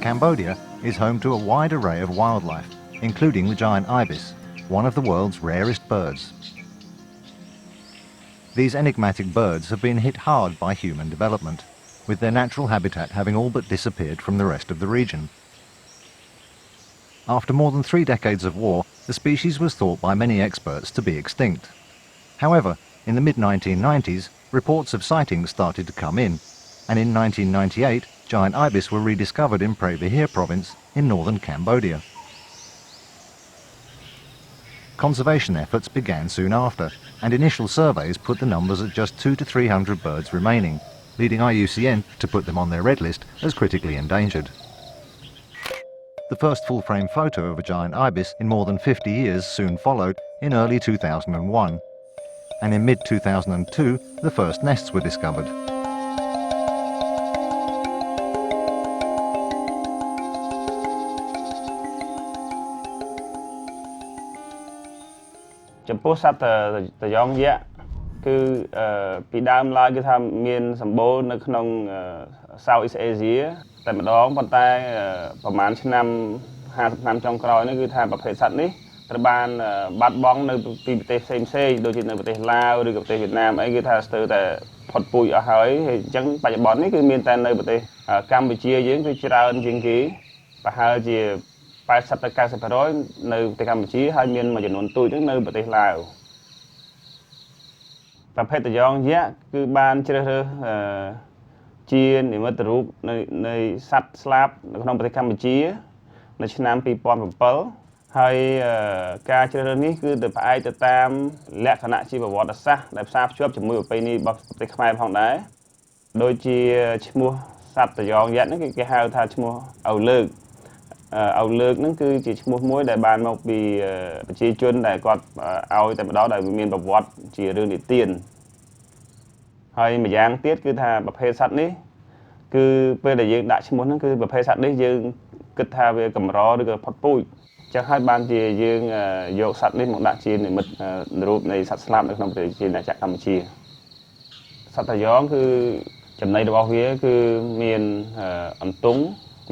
Cambodia is home to a wide array of wildlife, including the giant ibis, one of the world's rarest birds. These enigmatic birds have been hit hard by human development, with their natural habitat having all but disappeared from the rest of the region. After more than 3 decades of war, the species was thought by many experts to be extinct. However, in the mid-1990s, reports of sightings started to come in, and in 1998, giant ibis were rediscovered in Preah province in northern Cambodia. Conservation efforts began soon after, and initial surveys put the numbers at just 200 to 300 birds remaining, leading IUCN to put them on their red list as critically endangered. The first full-frame photo of a giant ibis in more than 50 years soon followed in early 2001, and in mid-2002 the first nests were discovered.ចំពោះសត្វត្រយ៉ងយក្សគឺពីដើមឡើយគឺថាមានសម្បូរនៅក្នុង Southeast Asia តែម្ដងប៉ុន្តែប្រហែលឆ្នាំ 50 ឆ្នាំចុងក្រោយនេះគឺថាប្រភេទសត្វនេះត្រូវបានបាត់បង់នៅពីប្រទេសផ្សេងៗដូចជានៅប្រទេសឡាវឬក៏ប្រទេសវៀតណាមអីគឺថាស្ទើរតែផុតពូជអស់ហើយអញ្ចឹងបច្ចុប្បន្ននេះគឺមានតែនៅប្រទេសកម្ពុជាយើងគឺច្រើនជាងគេប្រហែលជា 80 ទៅ 90% នៅប្រទេសកម្ពុជាហើយមានមួយចំនួនទូចហ្នឹងនៅប្រទេសឡាវប្រភេទត្រយ៉ងយក្សគឺបានជ្រើសរើសជានិមិត្តរូបនៃសត្វស្លាបនៅក្នុងប្រទេសកម្ពុជានៅឆ្នាំ 2007 ហើយការជ្រើសរើសនេះគឺទៅផ្អែកទៅតាមលក្ខណៈជីវប្រវត្តិសាស្ត្រដែលផ្សារភ្ជាប់ជាមួយប្រពៃណីរបស់ប្រទេសខ្មែរផងដែរដូចជាឈ្មោះសត្វត្រយ៉ងយក្សហ្នឹងគេហៅថាឈ្មោះឪលើក ឪលើកហ្នឹងគឺជាឈ្មោះមួយដែលបានមកពីប្រជាជនដែលគាត់ឲ្យតែម្ដងដែលមានប្រវត្តិជារឿងនិទានហើយម្យ៉ាងទៀតគឺថាប្រភេទសត្វនេះគឺពេលដែលយើងដាក់ឈ្មោះហ្នឹងគឺប្រភេទសត្វនេះយើងគិតថាវាកម្រឬក៏ផុតពូជចឹងហើយបានជាយើងយកសត្វនេះមកដាក់ជានិមិត្តរូបនៃសត្វស្លាបនៅក្នុងប្រជាណាចក្រកម្ពុជាសត្វត្រយ៉ងគឺចំណីរបស់វាគឺមានអន្ទង់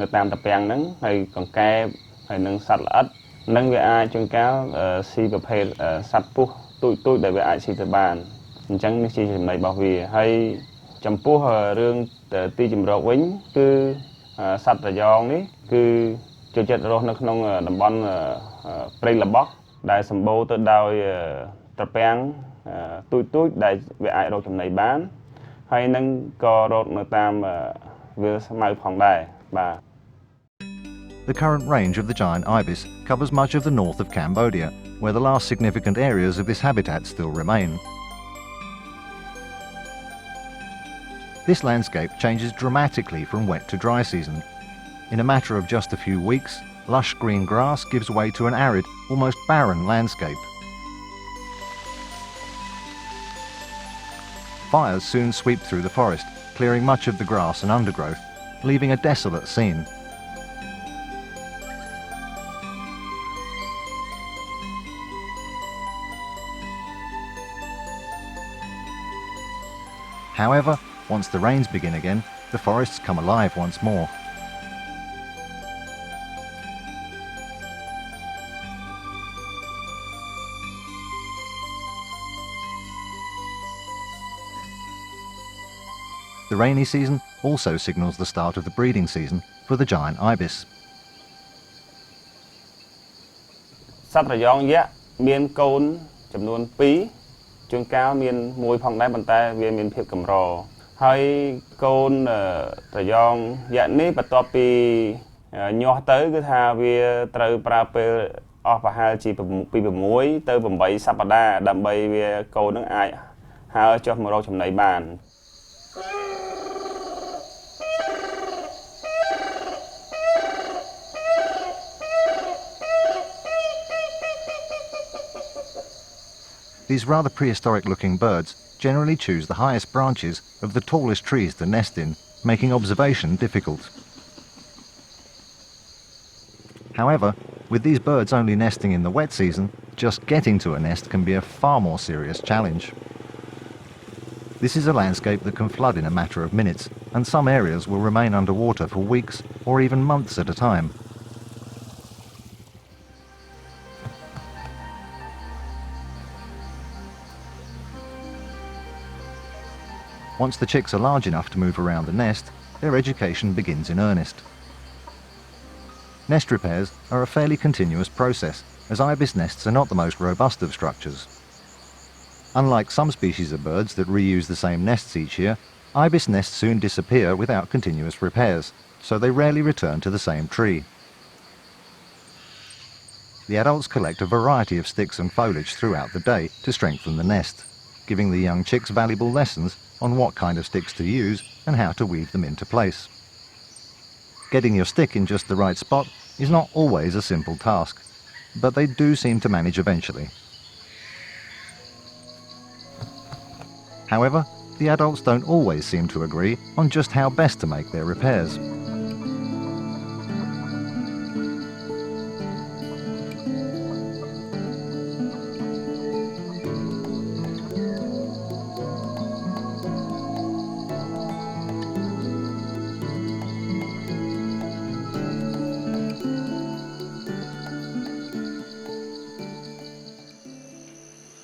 នៅតាមតាពាំងហ្នឹងហើយកង្កែបហើយនឹងសត្វល្អិតនឹងវាអាចជួនកាលស៊ីប្រភេទសត្វពុះទូចៗដែលវាអាចស៊ីទៅបានអញ្ចឹងនេះជាចំណីរបស់វាហើយចំពោះរឿងទីជម្រកវិញគឺសត្វត្រយ៉ងនេះគឺចូលចិត្តរស់នៅក្នុងតំបន់ព្រៃល្បោះដែលសម្បូរទៅដោយត្រពាំងទូចដែលវាអាចរកចំណីបានហើយនឹងក៏រកនៅតាមវាលស្មៅផងដែរបាទ The current range of the giant ibis covers much of the north of Cambodia, where the last significant areas of this habitat still remain. This landscape changes dramatically from wet to dry season. In a matter of just a few weeks, lush green grass gives way to an arid, almost barren landscape. Fires soon sweep through the forest, clearing much of the grass and undergrowth, leaving a desolate scene. However, once the rains begin again, the forests come alive once more. The rainy season also signals the start of the breeding season for the giant ibis. សត្វត្រយ៉ងយក្សមានកូនចំនួន 2 ជួនកាលមានមួយផងដែរប៉ុន្តែវាមានភាពកម្រហើយកូនត្រយ៉ងយក្សនេះបន្ទាប់ពីញាស់ទៅគឺថាវាត្រូវប្រើពេលអស់ប្រហែលជាពី 6 ទៅ 8 សប្តាហ៍ដើម្បីវាកូននឹងអាចហើរចុះមករកចំណីបាន These rather prehistoric-looking birds generally choose the highest branches of the tallest trees to nest in, making observation difficult. However, with these birds only nesting in the wet season, just getting to a nest can be a far more serious challenge. This is a landscape that can flood in a matter of minutes, and some areas will remain underwater for weeks or even months at a time. Once the chicks are large enough to move around the nest, their education begins in earnest. Nest repairs are a fairly continuous process, as ibis nests are not the most robust of structures. Unlike some species of birds that reuse the same nests each year, ibis nests soon disappear without continuous repairs, so they rarely return to the same tree. The adults collect a variety of sticks and foliage throughout the day to strengthen the nest, giving the young chicks valuable lessons on what kind of sticks to use and how to weave them into place. Getting your stick in just the right spot is not always a simple task, but they do seem to manage eventually. However, the adults don't always seem to agree on just how best to make their repairs.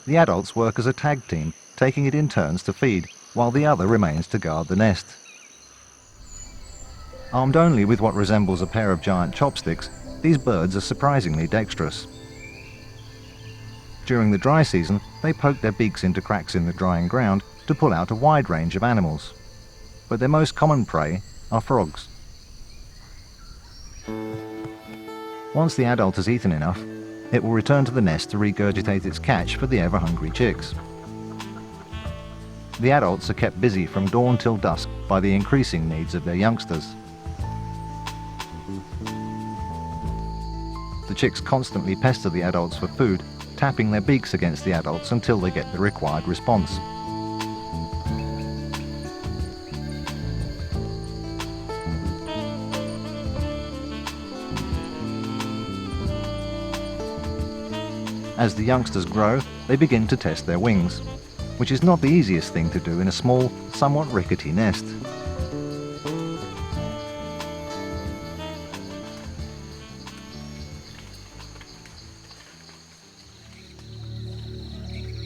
The adults work as a tag team, taking it in turns to feed, while the other remains to guard the nest. Armed only with what resembles a pair of giant chopsticks, these birds are surprisingly dexterous. During the dry season, they poke their beaks into cracks in the drying ground to pull out a wide range of animals. But their most common prey are frogs. Once the adult has eaten enough, it will return to the nest to regurgitate its catch for the ever-hungry chicks. The adults are kept busy from dawn till dusk by the increasing needs of their youngsters. The chicks constantly pester the adults for food, tapping their beaks against the adults until they get the required response. As the youngsters grow, they begin to test their wings, which is not the easiest thing to do in a small, somewhat rickety nest.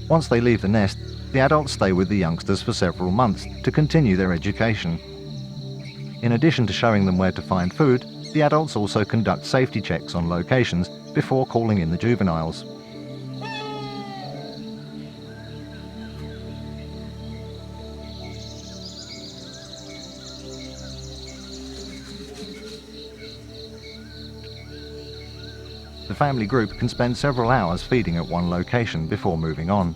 Once they leave the nest, the adults stay with the youngsters for several months to continue their education. In addition to showing them where to find food, the adults also conduct safety checks on locations before calling in the juveniles. The family group can spend several hours feeding at one location before moving on.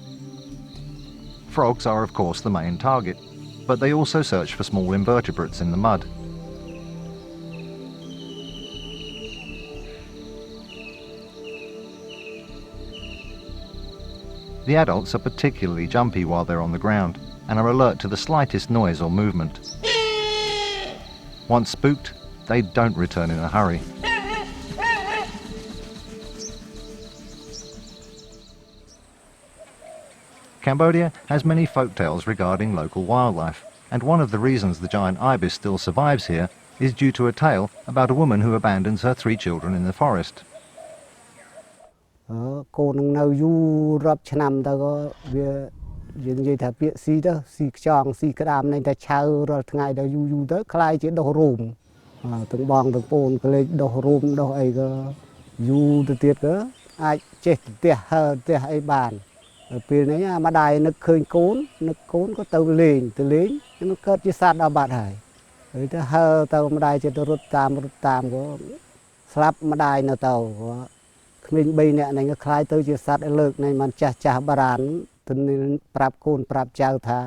Frogs are of course the main target, but they also search for small invertebrates in the mud. The adults are particularly jumpy while they're on the ground and are alert to the slightest noise or movement. Once spooked, they don't return in a hurry. Cambodia has many folk tales regarding local wildlife, and one of the reasons the giant ibis still survives here is due to a tale about a woman who abandons her 3 children in the forest.ពេលនេះអាម្ដាយនឹកឃើញកូនក៏ទៅលេងnóកើតជាសត្វដល់បាត់ហើយទៅហើទៅម្ដាយចិត្តរត់តាមក៏ស្លាប់ម្ដាយនៅទៅក្មេង3នាក់ហ្នឹងក៏ខ្លាចទៅជាសត្វឲ្យលើកនេះមិនចាស់បារាណទៅប្រាប់កូនប្រាប់ចៅថា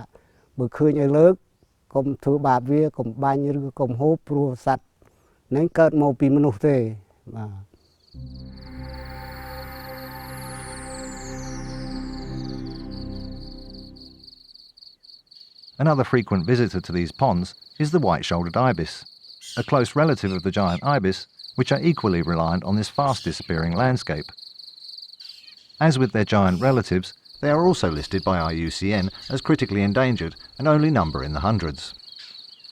បើឃើញឲ្យលើកកុំធ្វើបាបវាកុំបាញ់ឬក៏កុំហូបព្រោះសត្វហ្នឹងកើតមកពីមនុស្សទេបាទ Another frequent visitor to these ponds is the white-shouldered ibis, a close relative of the giant ibis, which are equally reliant on this fast-disappearing landscape. As with their giant relatives, They are also listed by IUCN as critically endangered and only number in the hundreds.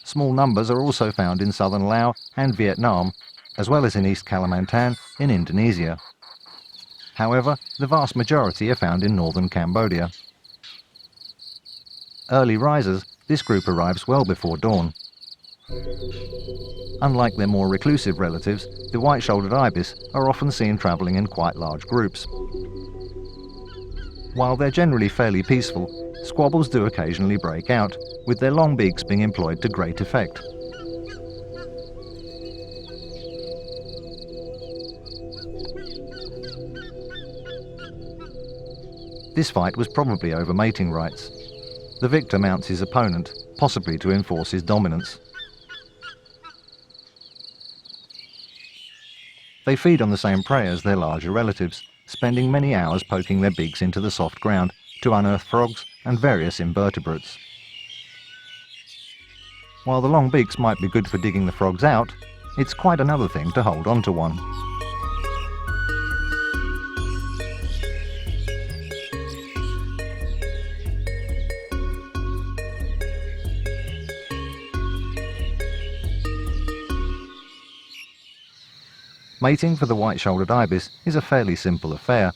Small numbers are also found in southern Laos and Vietnam, as well as in East Kalimantan in Indonesia. However, the vast majority are found in northern Cambodia. Early risers, this group arrives well before dawn. Unlike their more reclusive relatives, the white-shouldered ibis are often seen travelling in quite large groups. While they're generally fairly peaceful, squabbles do occasionally break out, with their long beaks being employed to great effect. This fight was probably over mating rights. The victor mounts his opponent, possibly to enforce his dominance. They feed on the same prey as their larger relatives, spending many hours poking their beaks into the soft ground to unearth frogs and various invertebrates. While the long beaks might be good for digging the frogs out, it's quite another thing to hold on to one. Mating for the white-shouldered ibis is a fairly simple affair.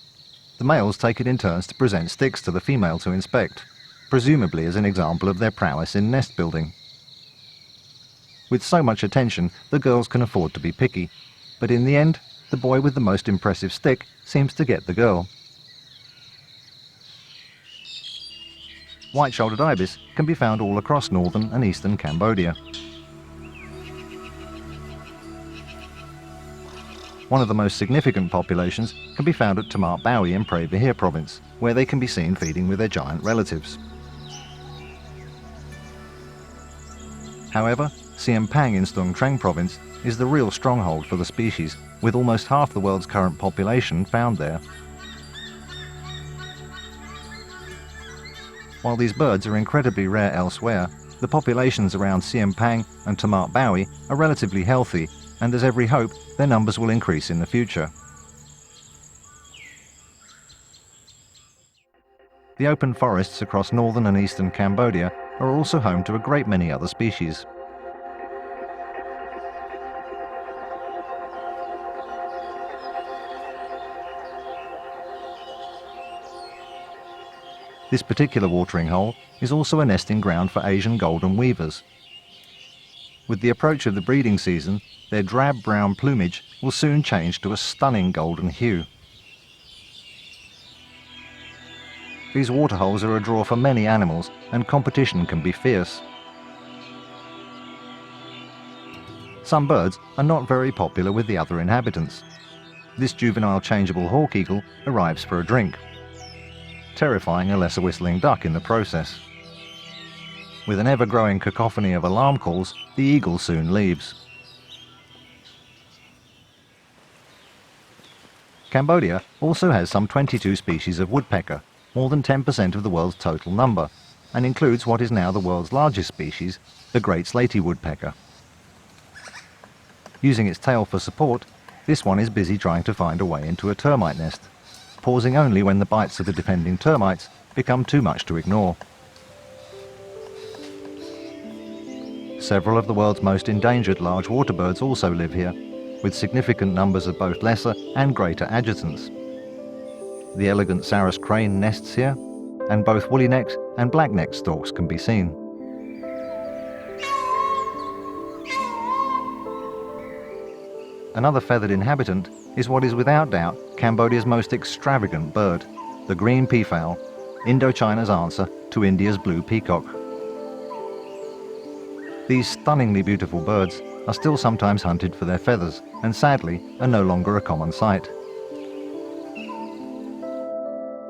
The males take it in turns to present sticks to the female to inspect, presumably as an example of their prowess in nest building. With so much attention, the girls can afford to be picky, but in the end, the boy with the most impressive stick seems to get the girl. White-shouldered ibis can be found all across northern and eastern Cambodia. One of the most significant populations can be found at Tamak Bawi in Pre Bahir province, where they can be seen feeding with their giant relatives. However, Siem Pang in Stung Treng province is the real stronghold for the species, with almost half the world's current population found there. While these birds are incredibly rare elsewhere, the populations around Siem Pang and Tamak Bawi are relatively healthy, and there's every hope their numbers will increase in the future. The open forests across northern and eastern Cambodia are also home to a great many other species. This particular watering hole is also a nesting ground for Asian golden weavers. With the approach of the breeding season, their drab brown plumage will soon change to a stunning golden hue. These waterholes are a draw for many animals, and competition can be fierce. Some birds are not very popular with the other inhabitants. This juvenile changeable hawk eagle arrives for a drink, terrifying a lesser whistling duck in the process. With an ever-growing cacophony of alarm calls, the eagle soon leaves. Cambodia also has some 22 species of woodpecker, more than 10% of the world's total number, and includes what is now the world's largest species, the great slaty woodpecker. Using its tail for support, this one is busy trying to find a way into a termite nest, pausing only when the bites of the defending termites become too much to ignore. Several of the world's most endangered large water birds also live here, with significant numbers of both lesser and greater adjutants. The elegant Sarus crane nests here, and both woolly-necked and black-necked storks can be seen. Another feathered inhabitant is what is without doubt Cambodia's most extravagant bird, the green peafowl, Indochina's answer to India's blue peacock. These stunningly beautiful birds are still sometimes hunted for their feathers, and sadly are no longer a common sight.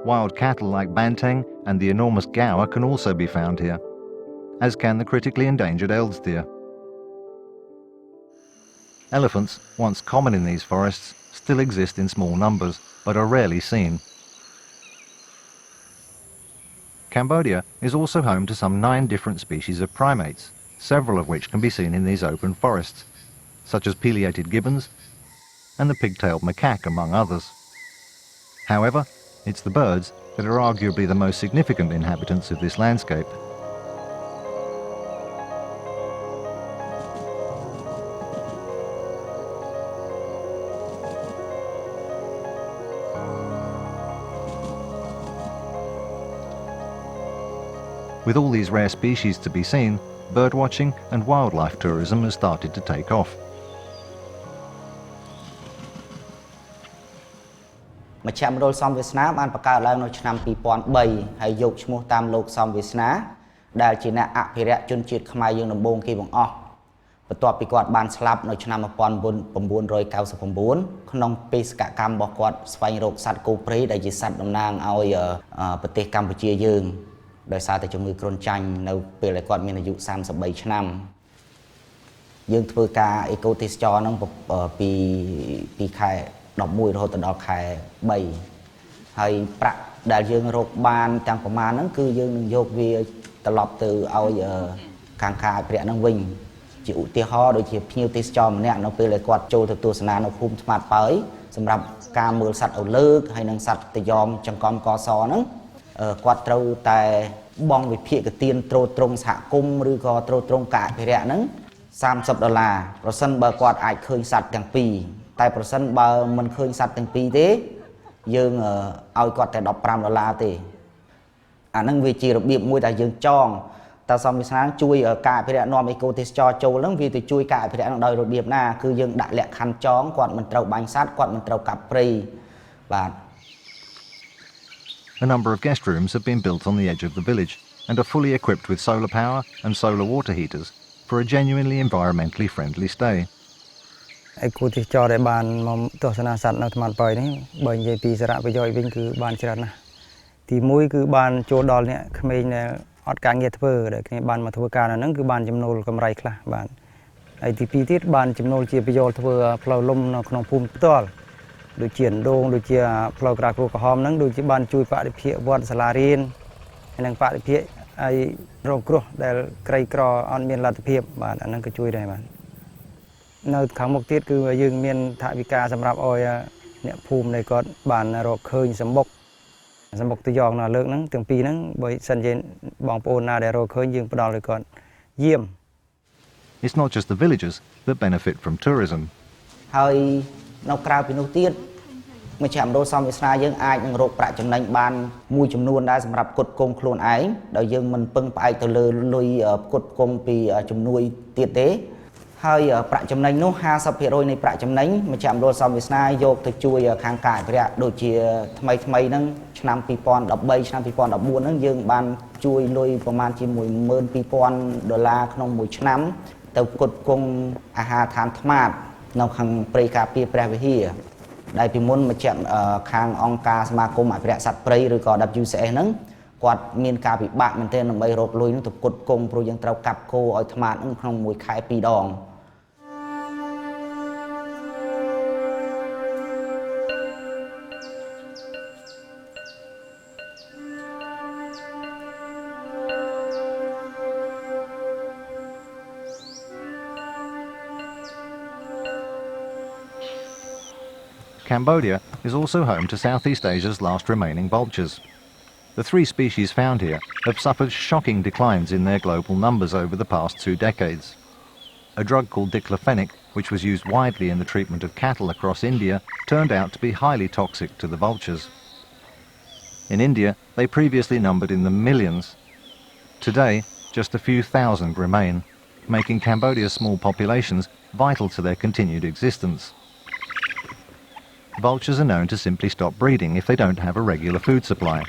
Wild cattle like banteng and the enormous gaur can also be found here, as can the critically endangered Eld's deer. Elephants, once common in these forests, still exist in small numbers, but are rarely seen. Cambodia is also home to some 9 different species of primates, several of which can be seen in these open forests, such as pileated gibbons and the pig-tailed macaque, among others. However, It's the birds that are arguably the most significant inhabitants of this landscape. With all these rare species to be seen, birdwatching and wildlife tourism has started to take off. មជ្ឈមណ្ឌលសំវាសនាបានបង្កើតឡើងនៅឆ្នាំ 2003 ហើយយកឈ្មោះតាមលោកសំវាសនាដែលជាអ្នកអភិរក្សជនជាតិខ្មែរយើងដំបូងគេបង្អស់បន្ទាប់ពីគាត់បានស្លាប់នៅឆ្នាំ 1999 ក្នុងបេសកកម្មរបស់គាត់ស្វែងរកសត្វគោព្រៃដែលជាសត្វតំណាងឲ្យប្រទេសកម្ពុជាយើងដោយសារតែជំងឺគ្រុនចាញ់នៅពេលដែលគាត់មានអាយុ 33 ឆ្នាំយើងធ្វើការអេកូទេសចរហ្នឹងពីខែ 11 រហូតដល់ខែ 3 ហើយប្រាក់ដែលយើងរកបានទាំងប្រមាណហ្នឹងគឺយើងនឹងយកវាត្រឡប់ទៅឲ្យខាងការអភិរក្សហ្នឹងវិញជាឧទាហរណ៍ដូចជាភ្ញៀវទេសចរម្នាក់នៅពេលដែលគាត់ចូលទៅទស្សនានៅភូមិថ្មាតប៉ោយសម្រាប់ការមើលសត្វឪលើកហើយនិងសត្វតយ៉ងចង្កំកសហ្នឹងគាត់ត្រូវតែបង់វិភាគទានត្រួតត្រងសហគមន៍ឬក៏ត្រួតត្រងការអភិរក្សហ្នឹង$30 ប្រសិនបើគាត់អាចឃើញសត្វទាំងពីរតែប្រសិនបើមិនឃើញសត្វទាំងពីរទេយើងឲ្យគាត់តែ$15ទេអាហ្នឹងវាជារបៀបមួយដែលយើងចងតើសំវិស្នាជួយការអភិរក្សនាំអេកូទេសចរចូលហ្នឹងវាទៅជួយការអភិរក្សហ្នឹងដោយរបៀបណាគឺយើងដាក់លក្ខខណ្ឌចងគាត់មិនត្រូវបាញ់សត្វគាត់មិនត្រូវកាប់ព្រៃបាទ A number of guest rooms have been built on the edge of the village and are fully equipped with solar power and solar water heaters for a genuinely environmentally friendly stay. អេកូទេសចរដែលបានមកទស្សនាសត្វនៅថ្មប៉ោយនេះបើនិយាយពីសារៈប្រយោជន៍វិញគឺបានច្រើនណាស់ទី1គឺបានចូលដល់អ្នកក្មេងដែលអត់ការងារធ្វើដែលគ្នាបានមកធ្វើការនៅហ្នឹងគឺបានចំណូលកម្រៃខ្លះបានហើយទី2ទៀតបានចំណូលជាប្រយោជន៍ធ្វើផ្លូវលំនៅក្នុងភូមិផ្ទាល់ដូចជាដងដូចជាផ្លូវក្រាគ្រូក្រហមហ្នឹងដូចជាបានជួយបរិភាគវត្តសាលារៀនហើយនិងបរិភាគឲ្យរងគ្រោះដែលក្រីក្រអត់មានលទ្ធភាពបាទអាហ្នឹងក៏ជួយដែរបាទនៅខាងមុខទៀតគឺយើងមានថវិកាសម្រាប់ឲ្យអ្នកភូមិដែលគាត់បានរកឃើញសម្បុកទៅយកនៅលើកហ្នឹងទាំងពីរហ្នឹងបើសិនជាបងប្អូនណាដែលរកឃើញយើងផ្ដល់ឲ្យគាត់យាម It's not just the villagers that benefit from tourism. ហើយនៅក្រៅពីនោះទៀតមជ្ឈមណ្ឌលសំវាសនាយើងអាចនឹងរកប្រាក់ចំណេញបានមួយចំនួនដែរសម្រាប់ផ្គត់ផ្គង់ខ្លួនឯងដោយយើងមិនពឹងផ្អែកទៅលើលុយផ្គត់ផ្គង់ពីជំនួយទៀតទេហើយប្រាក់ចំណេញនោះ 50% នៃប្រាក់ចំណេញមជ្ឈមណ្ឌលសំវាសនាយកទៅជួយខាងការអភិរក្សដូចជាថ្មីហ្នឹងឆ្នាំ 2013 ឆ្នាំ 2014 ហ្នឹងយើងបានជួយលុយប្រមាណជា$12,000 ក្នុងមួយឆ្នាំទៅផ្គត់ផ្គង់អាហារដ្ឋានថ្មាតនៅខាងព្រៃការពារព្រះវិហារដែលពីមុនមជ្ឈខាងអង្គការសមាគមអភិរក្សសត្វព្រៃឬក៏ WCS ហ្នឹងគាត់មានការពិបាកមែនទែនដើម្បីរកលុយនោះទៅផ្គត់ផ្គង់ព្រោះយើងត្រូវកាប់គោឲ្យថ្មាតហ្នឹងក្នុងមួយខែ 2 ដង Cambodia is also home to Southeast Asia's last remaining vultures. The 3 species found here have suffered shocking declines in their global numbers over the past 2 decades. A drug called diclofenac, which was used widely in the treatment of cattle across India, turned out to be highly toxic to the vultures. In India, they previously numbered in the millions. Today, just a few thousand remain, making Cambodia's small populations vital to their continued existence. Vultures are known to simply stop breeding if they don't have a regular food supply.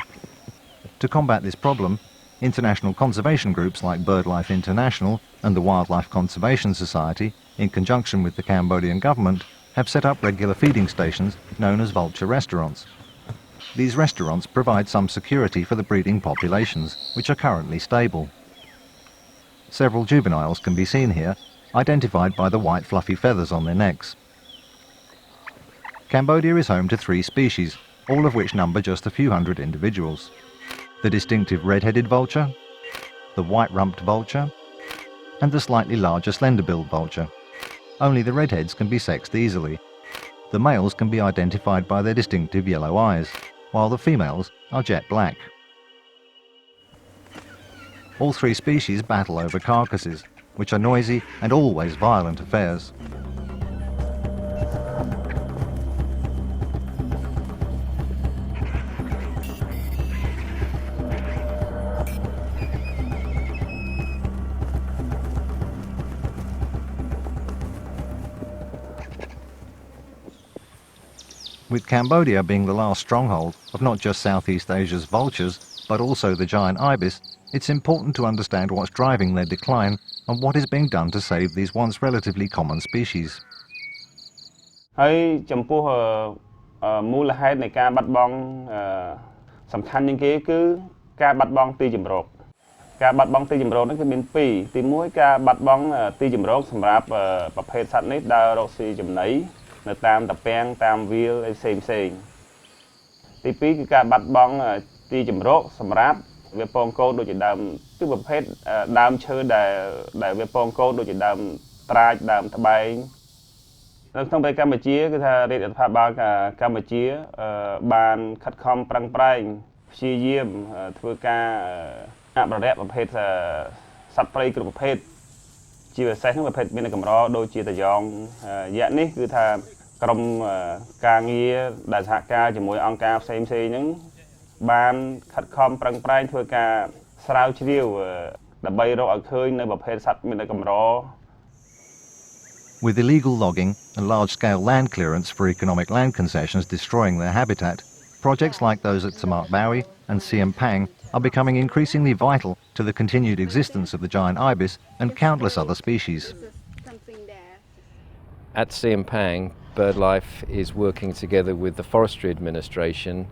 To combat this problem, international conservation groups like BirdLife International and the Wildlife Conservation Society, in conjunction with the Cambodian government, have set up regular feeding stations known as vulture restaurants. These restaurants provide some security for the breeding populations, which are currently stable. Several juveniles can be seen here, identified by the white fluffy feathers on their necks. Cambodia is home to 3 species, all of which number just a few hundred individuals. The distinctive red-headed vulture, the white-rumped vulture, and the slightly larger slender-billed vulture. Only the redheads can be sexed easily. The males can be identified by their distinctive yellow eyes. while the females are jet black. All three species battle over carcasses, which are noisy and always violent affairs. With Cambodia being the last stronghold of not just Southeast Asia's vultures, but also the giant ibis, it's important to understand what's driving their decline and what is being done to save these once relatively common species. ហើយចំពោះមូលហេតុនៃការបាត់បង់សំខាន់ជាងគេគឺការបាត់បង់ទីជម្រកការបាត់បង់ទីជម្រកនេះគឺមានពីរទី1ការបាត់បង់ទីជម្រកសម្រាប់ប្រភេទសត្វនេះដើររកស៊ីចំណីនៅតាមតាពាំងតាមវាលផ្សេងទី2គឺការបាត់បង់ទីជម្រកសម្រាប់វាពងកូនដូចជាដើមគឺប្រភេទដើមឈើដែលវាពងកូនដូចជាដើមត្រាចដើមត្បែងនៅក្នុងប្រទេសកម្ពុជាគឺថារាជរដ្ឋាភិបាលកម្ពុជាបានខិតខំប្រឹងប្រែងព្យាយាមធ្វើការអភិរក្សប្រភេទសត្វព្រៃគ្រប់ប្រភេទជាពិសេសហ្នឹងប្រភេទមានកម្រដូចជាត្រយងយក្សនេះគឺថាក្រុមការងារដែលសហការជាមួយអង្គការផ្សេងហ្នឹងបានខិតខំប្រឹងប្រែងធ្វើការស្រាវជ្រាវដើម្បីរកឲ្យឃើញនៅប្រភេទសត្វមានកម្រ With illegal logging and large-scale land clearance for economic land concessions destroying their habitat, projects like those at Samak Bawi and Siam Pang are becoming increasingly vital to the continued existence of the giant ibis and countless other species. At Siam Pang, BirdLife is working together with the Forestry Administration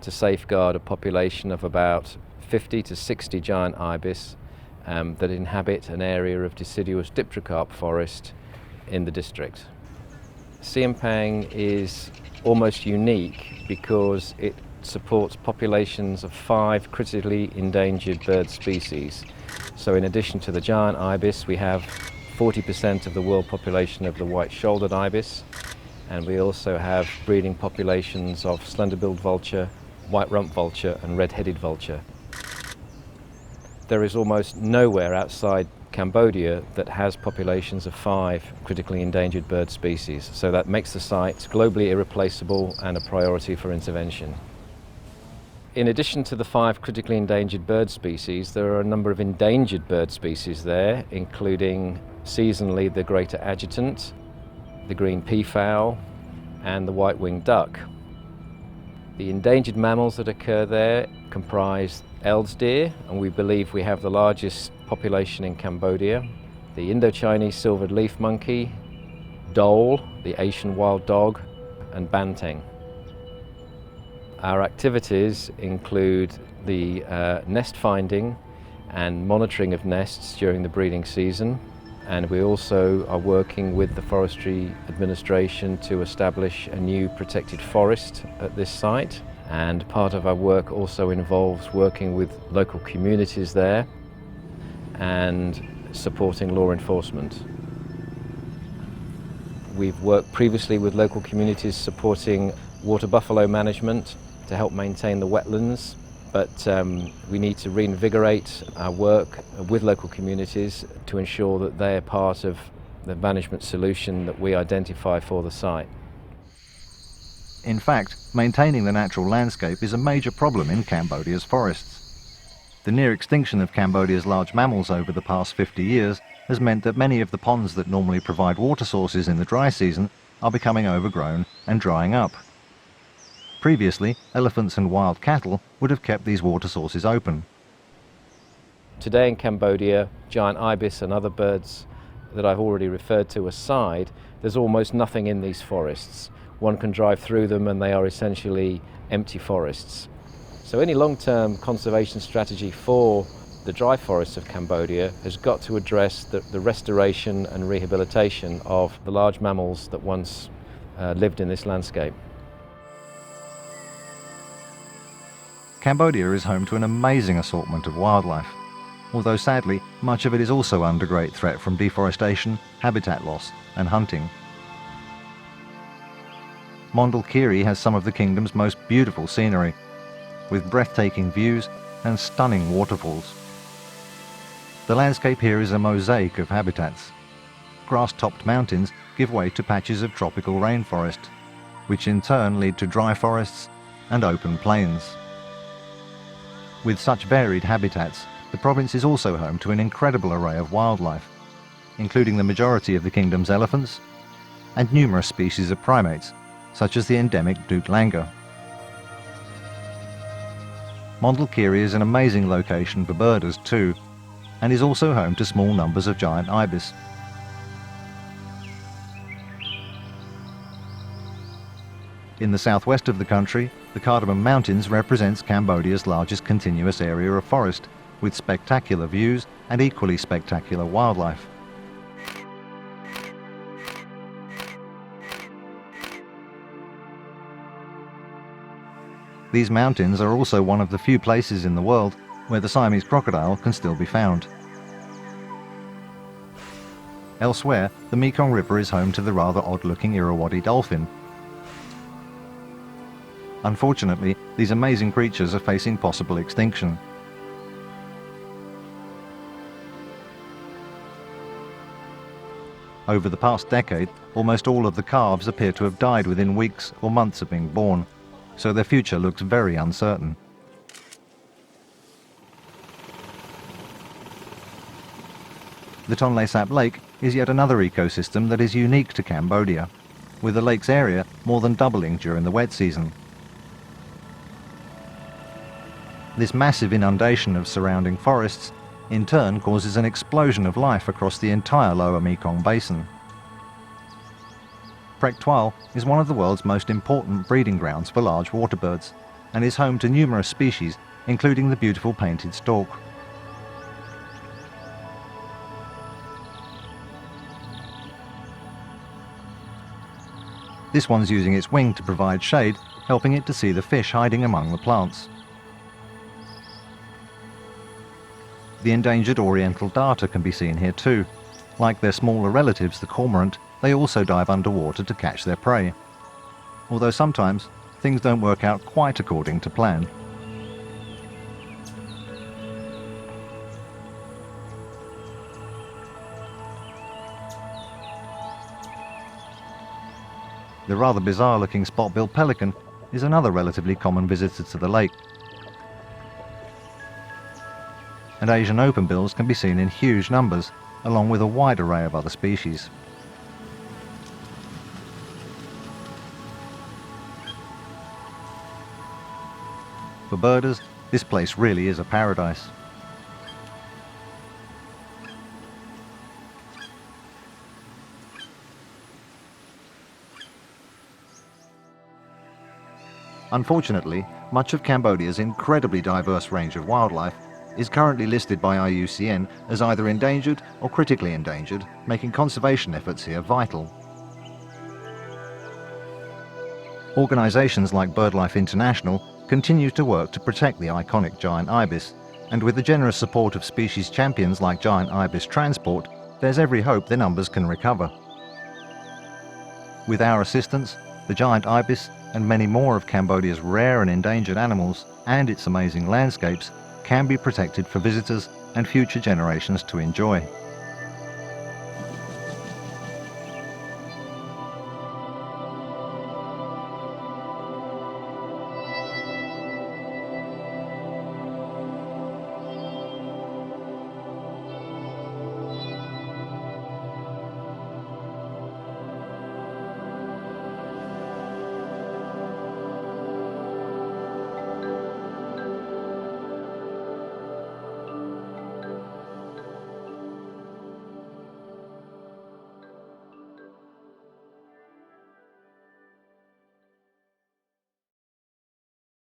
to safeguard a population of about 50 to 60 giant ibis that inhabit an area of deciduous dipterocarp forest in the district. Siam Pang is almost unique because it supports populations of 5 critically endangered bird species. So in addition to the giant ibis, we have 40% of the world population of the white-shouldered ibis, and we also have breeding populations of slender-billed vulture, white-rumped vulture and red-headed vulture. There is almost nowhere outside Cambodia that has populations of 5 critically endangered bird species, so that makes the site globally irreplaceable and a priority for intervention. In addition to the 5 critically endangered bird species, there are a number of endangered bird species there, including seasonally the greater adjutant, the green peafowl and the white-winged duck. The endangered mammals that occur there comprise Eld's deer, and we believe we have the largest population in Cambodia, the Indo-Chinese silvered leaf monkey, dhole, the Asian wild dog, and banteng. Our activities include the nest finding and monitoring of nests during the breeding season, and we also are working with the Forestry Administration to establish a new protected forest at this site. And part of our work also involves working with local communities there and supporting law enforcement. We've worked previously with local communities supporting water buffalo management to help maintain the wetlands, but we need to reinvigorate our work with local communities to ensure that they are part of the management solution that we identify for the site. In fact, maintaining the natural landscape is a major problem in Cambodia's forests. The near extinction of Cambodia's large mammals over the past 50 years has meant that many of the ponds that normally provide water sources in the dry season are becoming overgrown and drying up. Previously, elephants and wild cattle would have kept these water sources open. Today in Cambodia, giant ibis and other birds that I've already referred to aside, there's almost nothing in these forests. One can drive through them and they are essentially empty forests. So any long-term conservation strategy for the dry forests of Cambodia has got to address the restoration and rehabilitation of the large mammals that once lived in this landscape. Cambodia is home to an amazing assortment of wildlife, although sadly much of it is also under great threat from deforestation, habitat loss and hunting. Mondulkiri has some of the kingdom's most beautiful scenery, with breathtaking views and stunning waterfalls. The landscape here is a mosaic of habitats. Grass-topped mountains give way to patches of tropical rainforest, which in turn lead to dry forests and open plains. With such varied habitats, the province is also home to an incredible array of wildlife, including the majority of the kingdom's elephants and numerous species of primates, such as the endemic Dut langur. Mondulkiri is an amazing location for birders too, and is also home to small numbers of giant ibis. In the southwest of the country, the Cardamom Mountains represents Cambodia's largest continuous area of forest, with spectacular views and equally spectacular wildlife. These mountains are also one of the few places in the world where the Siamese crocodile can still be found. Elsewhere, the Mekong River is home to the rather odd-looking Irrawaddy dolphin. Unfortunately, these amazing creatures are facing possible extinction. Over the past decade, almost all of the calves appear to have died within weeks or months of being born, so their future looks very uncertain. The Tonle Sap Lake is yet another ecosystem that is unique to Cambodia, with the lake's area more than doubling during the wet season. This massive inundation of surrounding forests in turn causes an explosion of life across the entire lower Mekong basin. Prek Tual is one of the world's most important breeding grounds for large waterbirds and is home to numerous species, including the beautiful painted stork. This one's using its wing to provide shade, helping it to see the fish hiding among the plants. The endangered oriental darter can be seen here too. Like their smaller relatives, the cormorant, they also dive underwater to catch their prey. Although sometimes things don't work out quite according to plan. The rather bizarre-looking spot-billed pelican is another relatively common visitor to the lake. And Asian openbills can be seen in huge numbers, along with a wide array of other species. For birders, this place really is a paradise. Unfortunately, much of Cambodia's incredibly diverse range of wildlife is currently listed by IUCN as either endangered or critically endangered, making conservation efforts here vital. Organisations like BirdLife International continue to work to protect the iconic giant ibis, and with the generous support of species champions like Giant Ibis Transport, there's every hope their numbers can recover. With our assistance, the giant ibis and many more of Cambodia's rare and endangered animals and its amazing landscapes can be protected for visitors and future generations to enjoy.